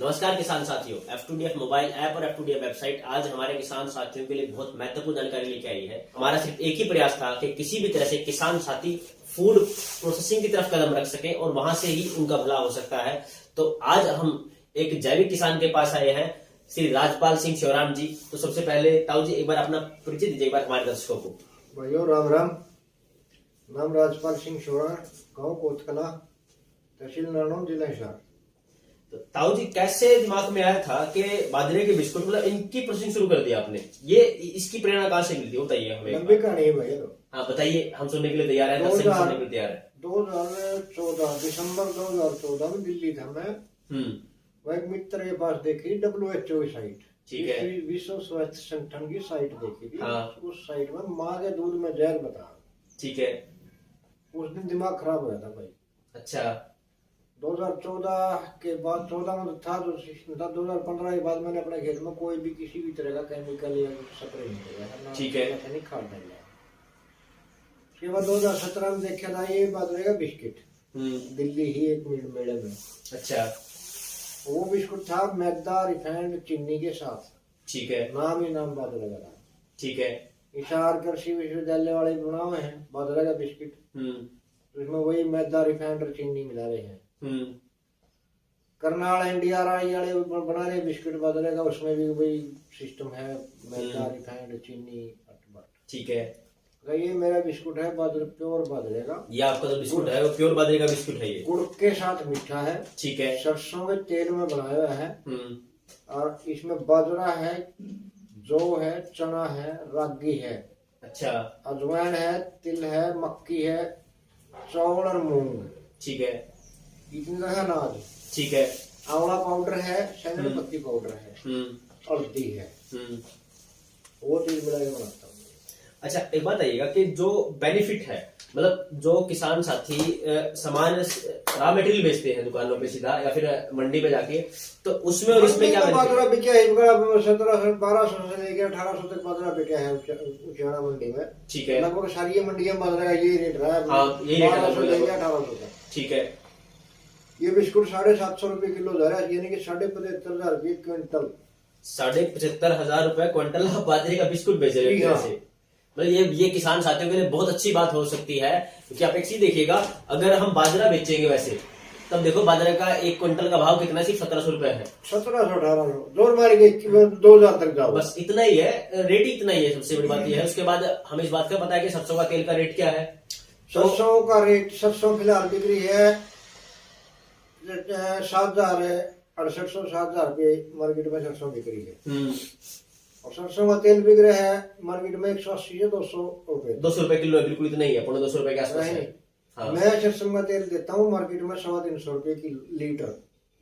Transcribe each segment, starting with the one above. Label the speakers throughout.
Speaker 1: नमस्कार किसान साथियों, F2DF मोबाइल ऐप और F2DF वेबसाइट आज हमारे किसान साथियों के लिए बहुत महत्वपूर्ण जानकारी लेके आई है। हमारा सिर्फ एक ही प्रयास था कि किसी भी तरह से किसान साथी फूड प्रोसेसिंग की तरफ कदम रख सके और वहां से ही उनका भला हो सकता है। तो आज हम एक जैविक किसान के पास आए हैं, श्री राजपाल सिंह श्योराम जी। तो सबसे पहले ताऊ जी एक बार अपना परिचय दीजिए एक बार हमारे दर्शकों को।
Speaker 2: भाइयों राम राम। नाम राजपाल सिंह श्योराम, गाँव कोतकला, तहसील नारनौल, जिला हिसार।
Speaker 1: तो ताऊ जी कैसे दिमाग में आया था कि बाजरे के बिस्कुट मतलब इनकी प्रोसेसिंग शुरू कर दिया आपने? ये इसकी प्रेरणा कहाँ से मिलती है बताइए हमें।
Speaker 2: लंबी कहानी है भैया। तो
Speaker 1: हाँ बताइए, हम सुनने के लिए तैयार है, सुनने के लिए तैयार है।
Speaker 2: 2014 दिसंबर 2014 में दिल्ली था मैं। वह एक मित्र के पास देखी WHO की साइट,
Speaker 1: ठीक है,
Speaker 2: विश्व स्वास्थ्य संगठन की साइट देखी थी।
Speaker 1: हाँ।
Speaker 2: उस साइट में माँ के दूध में जहर बता।
Speaker 1: ठीक है।
Speaker 2: उस दिन दिमाग खराब हो गया था भाई।
Speaker 1: अच्छा।
Speaker 2: 2014 के बाद 14 में था जो सिस्टम था, 2015 के बाद मैंने अपने खेत में कोई भी किसी भी तरह का केमिकल या स्प्रे नहीं किया।
Speaker 1: ठीक है।
Speaker 2: नहीं खाद डाला। उसके बाद 2017 में देखा था ये बाजरे का बिस्किट, दिल्ली ही एक मेले में।
Speaker 1: अच्छा।
Speaker 2: वो बिस्कुट था मैदा रिफाइंड चीनी के साथ।
Speaker 1: ठीक है।
Speaker 2: नाम ही नाम बाजरे का था।
Speaker 1: ठीक है।
Speaker 2: हिसार कृषि विश्वविद्यालय वाले बना हुए हैं बाजरे का बिस्किट। उसमें वही मैदा रिफाइंड और चीनी मिला रहे हैं। करनाल NDRI वाले बना रहे बिस्किट बाजरे का, उसमें भी वही सिस्टम है, मैदा रिफाइंड चीनी अटबट।
Speaker 1: ठीक है।
Speaker 2: तो ये मेरा बिस्कुट है बाजरे, प्योर बाजरे का।
Speaker 1: ये आपका जो बिस्कुट है वो प्योर बाजरे का बिस्कुट है। ये
Speaker 2: गुड़ के साथ मीठा है।
Speaker 1: ठीक है।
Speaker 2: सरसों के तेल में बनाया हुआ है। और इसमें बाजरा है, जौ है, चना है, रागी है। अच्छा। अजवाइन है, तिल है, मक्की है, चावल और मूंग।
Speaker 1: ठीक है।
Speaker 2: इतना है अनाज।
Speaker 1: ठीक है।
Speaker 2: आंवला पाउडर है, शंकर पत्ती पाउडर है, हल्दी है। वो चीज मिला के बनाता हूँ।
Speaker 1: अच्छा एक बात आइएगा कि जो बेनिफिट है, मतलब जो किसान साथी सामान रॉ मटेरियल बेचते हैं दुकानों पे सीधा या फिर मंडी में जाके, तो उसमें और इसमें क्या
Speaker 2: बाजरा बिका है? 1200 से लेकर 1800 तक बाजरा बिका है उचियाना मंडी में।
Speaker 1: ठीक है।
Speaker 2: लगभग सारी मंडियां बाजरा का यही रेट रहा है।
Speaker 1: हाँ, यही रेट है
Speaker 2: 1800 तक।
Speaker 1: ठीक है।
Speaker 2: ये बिस्कुट 750 रुपए किलो जा रहा है, यानी कि 75,500 रुपये क्विंटल।
Speaker 1: 75,500 रुपए क्विंटल बाजरे का बिस्कुट बेच रहे हैं। मतलब ये किसान साथियों के लिए बहुत अच्छी बात हो सकती है, क्योंकि आप एक चीज देखिएगा, अगर हम बाजरा बेचेंगे वैसे तब देखो बाजरे का 1 क्विंटल का भाव कितना, सिर्फ 1700 रुपए है।
Speaker 2: 1700-1800 जोर मार के 2000 तक जाओ,
Speaker 1: बस इतना ही है, रेट ही इतना ही है। सबसे बड़ी बात यह है। उसके बाद हमें इस बात का पता है कि सरसों का तेल का रेट क्या है।
Speaker 2: सरसों का रेट, सरसों फिलहाल बिक्री है 7,000 रुपये मार्केट में सरसों बिक्री है। और सरसों का तेल बिक रहा है मार्केट में 180 से 200 रुपए।
Speaker 1: 200 रुपए किलो है, बिल्कुल इतना ही है, 250 रुपए के आसपास है।
Speaker 2: हाँ। मैं सरसों का तेल देता हूँ मार्केट में 350 रुपए की लीटर।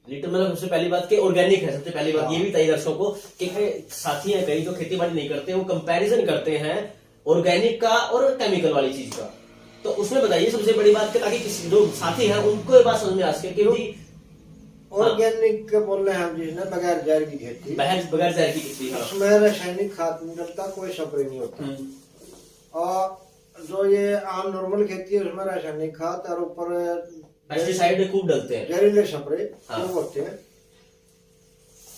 Speaker 1: मतलब सबसे पहली बात कि ऑर्गेनिक है। सबसे पहली बात ये भी बताइए दर्शकों को कि साथी हैं कई जो खेती बाड़ी नहीं करते, वो कंपैरिजन करते हैं ऑर्गेनिक का और केमिकल वाली चीज का। तो उसमें बताइए सबसे बड़ी बात कि ताकि जो साथी है उनको ये बात समझ में आ सके कि
Speaker 2: ऑर्गेनिक बोल रहे हैं हम, जिसने बगैर जहर की खेती,
Speaker 1: बगैर जहर की खेती,
Speaker 2: उसमें रासायनिक खाद नहीं डलता, कोई स्प्रे नहीं होता। और जो ये आम नॉर्मल खेती है उसमें रासायनिक खाद और ऊपर
Speaker 1: पेस्टिसाइड खूब डलते हैं,
Speaker 2: जहरीले स्प्रे खूब होते हैं।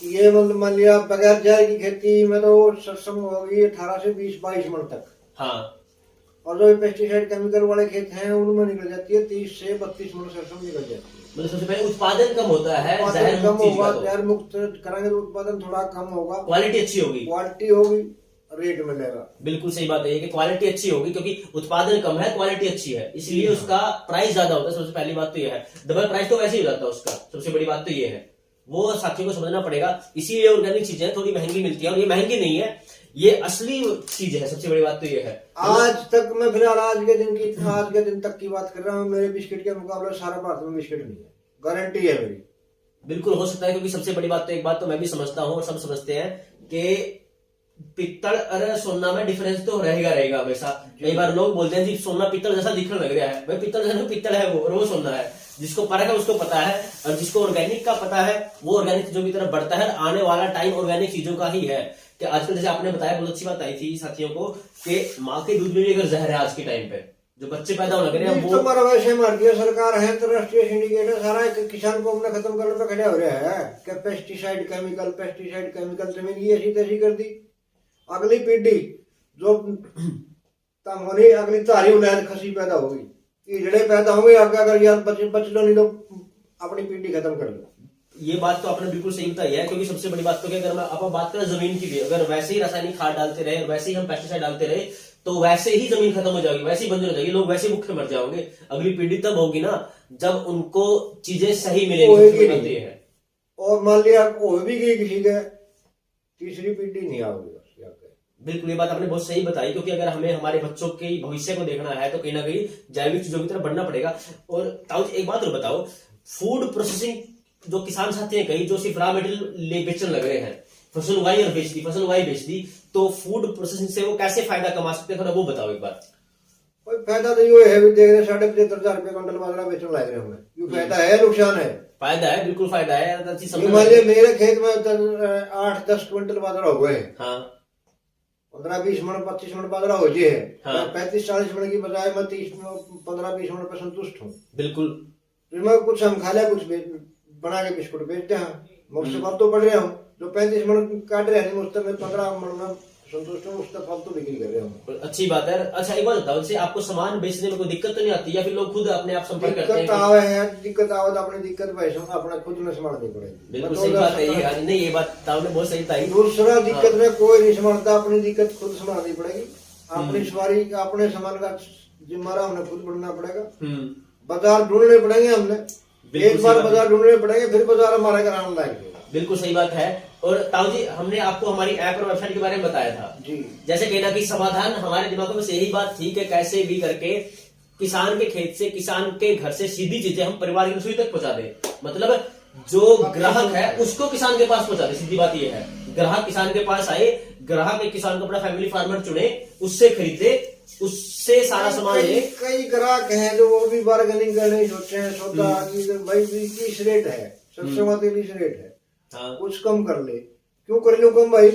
Speaker 2: ये मतलब मान लिया बगैर जहर की खेती में तो सरसों होगी 18 से 20-22 मन तक। हाँ। और जो पेस्टिसाइड केमिकल वाले खेत हैं उनमें निकल जाती है 30 से 32 मन सरसों निकल जाती है।
Speaker 1: मतलब सबसे पहले उत्पादन कम होता है,
Speaker 2: जहर कम होगा, जहर मुक्त करेंगे तो उत्पादन थोड़ा कम होगा,
Speaker 1: क्वालिटी अच्छी होगी,
Speaker 2: रेट मिलेगा।
Speaker 1: बिल्कुल सही बात है कि क्वालिटी अच्छी होगी, क्योंकि उत्पादन कम है, क्वालिटी अच्छी है, इसलिए उसका प्राइस ज्यादा होता है। सबसे पहली बात तो यह है, डबल प्राइस तो वैसे ही हो जाता है उसका। सबसे बड़ी बात तो ये है, वो साथियों को समझना पड़ेगा। इसीलिए ऑर्गेनिक चीजें थोड़ी महंगी मिलती है, और ये महंगी नहीं है, ये असली चीज है। सबसे बड़ी बात तो ये है।
Speaker 2: आज तक मैं फिलहाल आज के दिन तक की बात कर रहा हूँ, मेरे बिस्किट के मुकाबले सारा भारत में बिस्किट नहीं है, गारंटी है मेरी।
Speaker 1: बिल्कुल हो सकता है, क्योंकि सबसे बड़ी बात तो एक बात तो मैं भी समझता हूँ और सब समझते हैं कि पित्तल और सोना में डिफरेंस तो रहेगा हमेशा। कई बार लोग बोलते हैं जी सोना पित्तल जैसा दिखने लग रहा है, भाई पित्तल है वो, और वो सोना है। जिसको परख है उसको पता है, और जिसको ऑर्गेनिक का पता है वो ऑर्गेनिक चीजों की तरफ बढ़ता है। आने वाला टाइम ऑर्गेनिक चीजों का ही है। कि आजकल जैसे आपने बताया, बहुत अच्छी बात आई थी साथियों को कि माँ के दूध में भी अगर जहर है आज के टाइम पे, जो बच्चे पैदा होने लगे हैं
Speaker 2: वो हमारा वैसे मार दिया सरकार है, अंतरराष्ट्रीय सिंडिकेट है, सारा किसान को अपना खत्म करने पे खड़े हो रहा है कि पेस्टिसाइड केमिकल जमीन की ऐसी तैसी कर दी। अगली पीढ़ी जो तंग होनी, अगली तारी उलैद खसी पैदा होगी, कीड़े पैदा होंगे आगे, अगर यार बच लो नहीं तो अपनी पीढ़ी खत्म कर लो।
Speaker 1: ये बात तो आपने बिल्कुल सही बताई है, क्योंकि सबसे बड़ी बात तो क्या, अगर मैं आप बात करें जमीन की भी, अगर वैसे ही रासायनिक खाद डालते रहे, वैसे ही हम पेस्टिसाइड डालते रहे, तो वैसे ही जमीन खत्म हो जाएगी, वैसे ही बंजर हो जाएगी, लोग वैसे ही भूखे मर जाओगे। अगली पीढ़ी तब होगी ना जब उनको चीजें सही मिलेंगी।
Speaker 2: और मान लिया हो भी गई किसी का, तीसरी पीढ़ी नहीं आओगी।
Speaker 1: बिल्कुल ये बात आपने बहुत सही बताई, क्योंकि अगर हमें हमारे बच्चों के भविष्य को देखना है तो कहीं ना कहीं जैविक चीजों की तरफ बढ़ना पड़ेगा। और ताऊ एक बात और बताओ, फूड प्रोसेसिंग जो किसान साथी हैं कई जो सिर्फ रॉ मटेरियल बेचने लग रहे हैं, फसल उगाई और फसल उगाई बेच दी, तो फूड प्रोसेसिंग से वो कैसे फायदा कमा सकते हैं, थोड़ा वो बताओ एक बार।
Speaker 2: कोई फायदा तो ये है भी देख रहे 75,500 रुपये क्विंटल बाजरा बेचने लग रहे हमें, ये फायदा है नुकसान है?
Speaker 1: फायदा है, बिल्कुल फायदा है।
Speaker 2: मान लिया मेरे खेत में 8-10 क्विंटल बाजरा हो गए,
Speaker 1: हाँ
Speaker 2: 15-20 मन 25 मन बाजरा हो जाए,
Speaker 1: हाँ।
Speaker 2: 35-40 मन की बजाय मैं 15-20 मन पर संतुष्ट हूँ।
Speaker 1: बिल्कुल
Speaker 2: मैं कुछ हम खा लिया, कुछ बना के बिस्कुट बेचते हैं, मुझसे फल तो बढ़ रहा हूँ। जो 35 मन काट रहे हैं मुझसे मैं 15 मन में संतुष्ट हूँ, उसका फल तो बिक्री कर रहा हूँ।
Speaker 1: अच्छी बात है। अच्छा एक बात बताओ, जैसे आपको सामान बेचने में कोई दिक्कत तो नहीं आती, या फिर लोग खुद अपने आप संपर्क करते हैं?
Speaker 2: दिक्कत आवे तो अपनी दिक्कत पैसा अपना खुद में संभालनी पड़ेगी।
Speaker 1: बिल्कुल सही बात है ये, नहीं ये बात ताऊ ने बहुत सही बताई।
Speaker 2: दूसरा दिक्कत में कोई नहीं संभालता, अपनी दिक्कत खुद संभालनी पड़ेगी, अपनी सवारी अपने सामान का जिम्मेदार हमने खुद बढ़ना पड़ेगा, बाजार ढूंढने पड़ेंगे हमने, एक बार बाजार ढूंढने पड़ेंगे, फिर बाजार हमारे घर आने लाएंगे।
Speaker 1: बिल्कुल सही बात है। और ताऊ जी हमने आपको हमारी ऐप और वेबसाइट के बारे में बताया था
Speaker 2: जी,
Speaker 1: जैसे कहना कि समाधान हमारे दिमागों में से यही बात थी कि कैसे भी करके किसान के खेत से, किसान के घर से सीधी चीजें हम परिवार की रसोई तक पहुंचा दे, मतलब जो ग्राहक है उसको किसान के पास पहुंचा दे। सीधी बात ये है, ग्राहक किसान के पास आए, ग्राहक एक किसान को अपना फैमिली फार्मर चुने, उससे खरीदे, उससे सारा सामान ले।
Speaker 2: कई ग्राहक हैं जो वो भी बार्गेनिंग करने सोचते हैं, सोचा कि भाई इस रेट है, सबसे ज्यादा इस रेट है, हाँ। कुछ कम कर ले, क्यों कर लो कम भाई?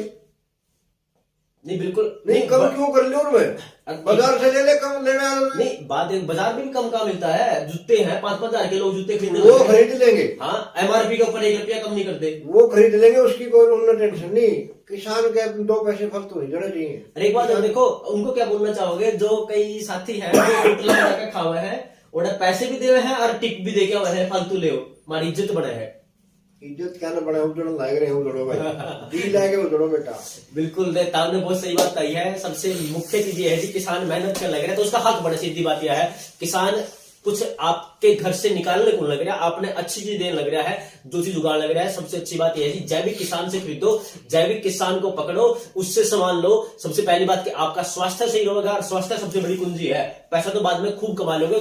Speaker 1: नहीं बिल्कुल
Speaker 2: नहीं, कम क्यों कर लो? मैं बाजार से ले ले, कम लेना
Speaker 1: नहीं। बात बाजार में भी कम का मिलता है, जूते हैं 5-5 हजार के, लोग जूते खरीदने
Speaker 2: वो खरीद लेंगे,
Speaker 1: हाँ MRP के ऊपर 1 रुपया कम नहीं करते,
Speaker 2: वो खरीद लेंगे, उसकी कोई उन्हें टेंशन नहीं। किसान के 2 पैसे फर्क तो नहीं देना चाहिए।
Speaker 1: अरे एक बात देखो, उनको क्या बोलना चाहोगे, जो कई साथी हैं जो खा हुआ है, उन्हें पैसे भी दे हुए हैं और टिप भी दे के हुए हैं, फालतू ले हमारी इज्जत बने है।
Speaker 2: इज्जत क्या ना बने, उजड़न लाग रहे हैं, उजड़ो भाई दी लागे उजड़ो बेटा।
Speaker 1: बिल्कुल ताऊ ने बहुत सही बात कही है। सबसे मुख्य चीज ये है कि किसान मेहनत करने लग रहा है तो उसका हक बने। सीधी बात यह है, किसान कुछ आपके घर से निकालने को लग रहा है, आपने अच्छी चीज देने लग रहा है, जो चीज उगाने लग रहा है। सबसे अच्छी बात यह है कि जैविक किसान से खरीदो, जैविक किसान को पकड़ो, उससे सामान लो। सबसे पहली बात कि आपका स्वास्थ्य सही रहेगा, और स्वास्थ्य सबसे बड़ी कुंजी है। पैसा तो बाद में खूब कमा लोगे,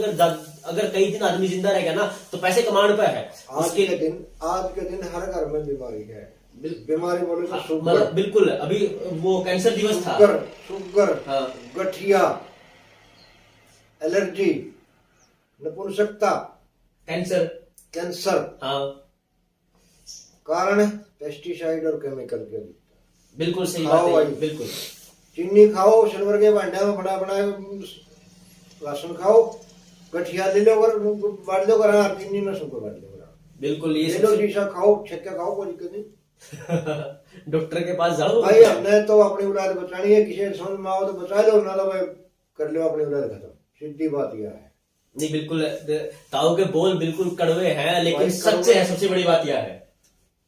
Speaker 1: अगर कई दिन आदमी जिंदा रहेगा ना तो पैसे कमाने पे है।
Speaker 2: आज के दिन हर घर में बीमारी है, बीमारी बोले तो शुगर,
Speaker 1: बिल्कुल अभी वो कैंसर दिवस था,
Speaker 2: शुगर, गठिया, एलर्जी, नपुंसकता, कैंसर, हाँ, कारण पेस्टिसाइड और केमिकल के।
Speaker 1: बिल्कुल सही बात है, बिल्कुल।
Speaker 2: चीनी खाओ, सिल्वर के भांडे में बना राशन खाओ, गठिया ले लो, बांट लो, चीनी न सुनको बांट लो,
Speaker 1: बिल्कुल ये
Speaker 2: ले लो, शीशा खाओ, छक्का खाओ, कोई दिक्कत नहीं।
Speaker 1: डॉक्टर के पास जाओ
Speaker 2: भाई, हमने तो अपनी औलाद बचानी है, किसी समझ में आओ तो बचा लो, ना तो भाई कर लो अपनी औलाद खत्म। सीधी बात यह है।
Speaker 1: नहीं बिल्कुल, ताऊ के बोल बिल्कुल कड़वे हैं लेकिन सच्चे हैं। सबसे बड़ी बात यह है,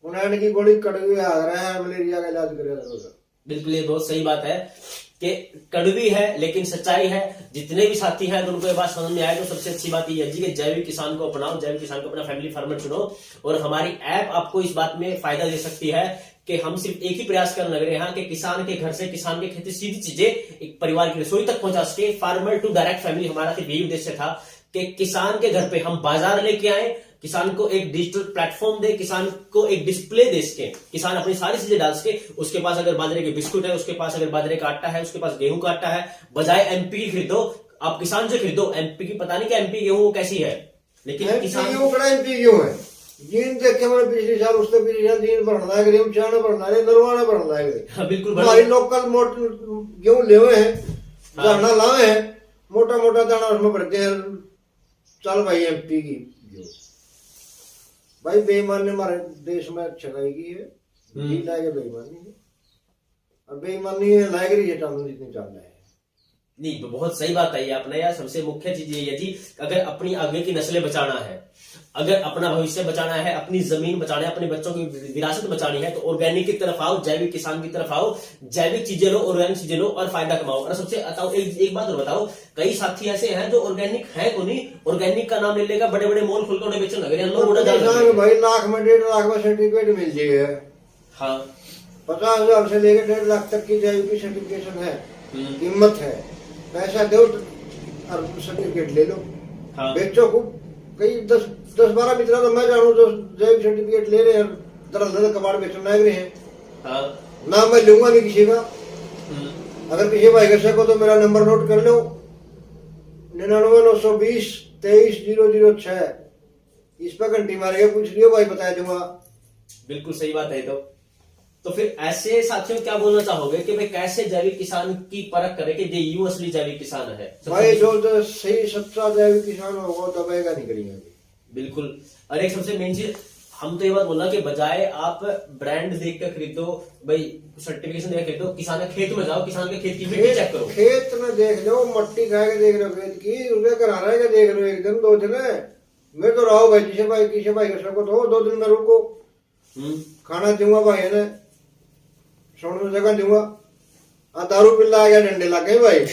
Speaker 2: उन्होंने की गोली कड़वी आ रहा है, मलेरिया का इलाज करेगा।
Speaker 1: बिल्कुल ये बहुत सही बात है कि कड़वी है लेकिन सच्चाई है। जितने भी साथी हैं तो उनको ये बात समझ में आए तो सबसे अच्छी बात ये है जी कि जैविक किसान को अपनाओ, जैविक किसान को अपना फैमिली फार्मर चुनो। और हमारी ऐप आपको इस बात में फायदा दे सकती है कि हम सिर्फ एक ही प्रयास करने लग रहे हैं कि किसान के घर से, किसान के खेती सीधी चीजें एक परिवार की रसोई तक पहुंचा सके। फार्मर टू डायरेक्ट फैमिली हमारा सिर्फ यही उद्देश्य था कि किसान के घर पे हम बाजार लेके आए, किसान को एक डिजिटल प्लेटफॉर्म दे, किसान को एक डिस्प्ले दे सके, किसान अपनी सारी चीजें डाल सके। उसके पास अगर बाजरे के बिस्कुट है, उसके पास अगर बाजरे का आटा है, उसके पास गेहूं का आटा है, बजाय एमपी की खरीदो, आप किसान से खरीदो। एमपी की पता नहीं कि एमपी गेहूं कैसी है, लेकिन किसान
Speaker 2: एमपी गेहूं है। जीन देखे मैंने पिछले साल, उससे पिछले साल जीन बढ़ना है, चाना बढ़ना है, नरवाना बढ़ना है।
Speaker 1: बिल्कुल
Speaker 2: हमारी लोकल मोट गेहूं ले हुए हैं, धरना लाए हैं, मोटा मोटा दाना उसमें भरते हैं, चल भाई एमपी की जो भाई बेईमान ने हमारे देश में छगाई की है, जी लाएगा बेईमानी है, और बेईमानी लाएगा रही है टाउन जितनी चाल रहा है।
Speaker 1: नहीं, तो बहुत सही बात है आपने यार। सबसे मुख्य चीज ये है जी, अगर अपनी आगे की नस्लें बचाना है, अगर अपना भविष्य बचाना है, अपनी जमीन बचाना है, अपने बच्चों की विरासत बचानी है, तो ऑर्गेनिक की तरफ आओ, जैविक किसान की तरफ आओ, जैविक चीजें लो, ऑर्गेनिक चीजें लो और फायदा कमाओ। और सबसे बताओ एक बात और बताओ, कई साथी ऐसे हैं जो ऑर्गेनिक है को नहीं, ऑर्गेनिक का नाम ले लेगा, बड़े बड़े मॉल खुलकर उन्हें बेचने लगे हैं।
Speaker 2: भाई लाख में 1.5 लाख में सर्टिफिकेट मिल जाएगा। हाँ, 50,000 से लेकर 1.5 लाख तक की जैविक की सर्टिफिकेशन है, कीमत है, पैसा दो और सर्टिफिकेट ले लो। हाँ। बेचो खूब, कई 10-12 मित्रा तो मैं जानू जो जैविक सर्टिफिकेट ले रहे हैं, दरअसल कबाड़ बेचने लग रहे हैं। हाँ। ना मैं लूंगा नहीं किसी का। अगर किसी भाई का शक हो तो मेरा नंबर नोट कर लो, 99 920 23 006, इस पर घंटी मार के पूछ लियो भाई, बता दूंगा। बिल्कुल सही बात है। तो फिर ऐसे साथियों क्या बोलना चाहोगे कि भाई कैसे जैविक किसान की परख करे कि ये यूं असली जैविक किसान है? भाई जो सही सच्चा जैविक किसान होगा दबाएगा नहीं करेंगे। बिल्कुल। और एक सबसे मेन चीज, हम तो ये बात बोलना कि बजाय आप ब्रांड देख कर खरीदो, भाई सर्टिफिकेशन देख खरीदो, किसान के खेत में जाओ, किसान के खेत की मिट्टी चेक करो, खेत में देख लो, मट्टी खा के देख लो खेत की, उसे करा रहा है देख लो, एक दिन 2 दिन मैं तो रहो भाई, किसी भाई का शक हो 2 दिन में रुको, खाना दूंगा भाई ने, सोने में जगह दूंगा, दारू पिल्ला आ गया, डंडे लग गए भाई।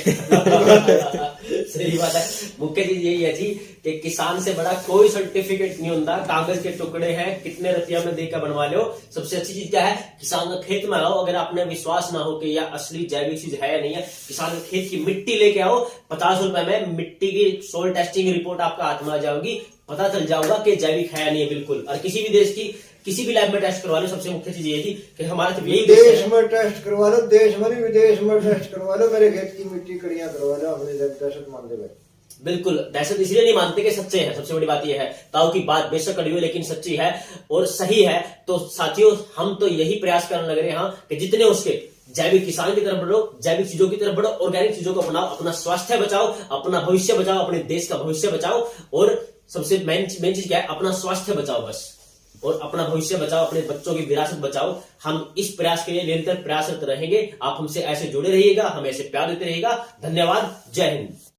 Speaker 2: सही बात है। मुख्य चीज यही है जी कि किसान से बड़ा कोई सर्टिफिकेट नहीं होता, कागज के टुकड़े हैं, कितने रुपया में देकर बनवा लो। सबसे अच्छी चीज क्या है, किसान का खेत में आओ, अगर आपने विश्वास ना हो कि यह असली जैविक चीज है या नहीं है, किसान के खेत की मिट्टी लेके आओ, 50 रुपए में मिट्टी की सोल टेस्टिंग रिपोर्ट आपका हाथ में आ जाओगी, पता चल जाऊंगा कि जैविक है या नहीं है। बिल्कुल। और किसी भी देश की किसी भी लैब में टेस्ट करवा लो, सबसे मुख्य चीज ये थी कि हमारा तो यही देश में टेस्ट करवा लो, देश में नहीं विदेश में टेस्ट करवा लो, मेरे खेत की मिट्टी कड़ियां करवा लो, अपने दहशत मान दे भाई। बिल्कुल, दहशत इसलिए नहीं मानते कि सच्चे हैं, सबसे बड़ी बात यह है। ताऊ की बात बेशक कड़वी हो लेकिन सच्ची है और सही है। तो साथियों, हम तो यही प्रयास करने लग रहे हैं कि जितने उसके जैविक किसान की तरफ बढ़ो, जैविक चीजों की तरफ बढ़ो, ऑर्गेनिक चीजों को अपनाओ, अपना स्वास्थ्य बचाओ, अपना भविष्य बचाओ, अपने देश का भविष्य बचाओ। और सबसे मेन चीज क्या है, अपना स्वास्थ्य बचाओ बस, और अपना भविष्य बचाओ, अपने बच्चों की विरासत बचाओ। हम इस प्रयास के लिए निरंतर प्रयासरत रहेंगे। आप हमसे ऐसे जुड़े रहिएगा, हमें ऐसे प्यार देते रहिएगा। धन्यवाद। जय हिंद।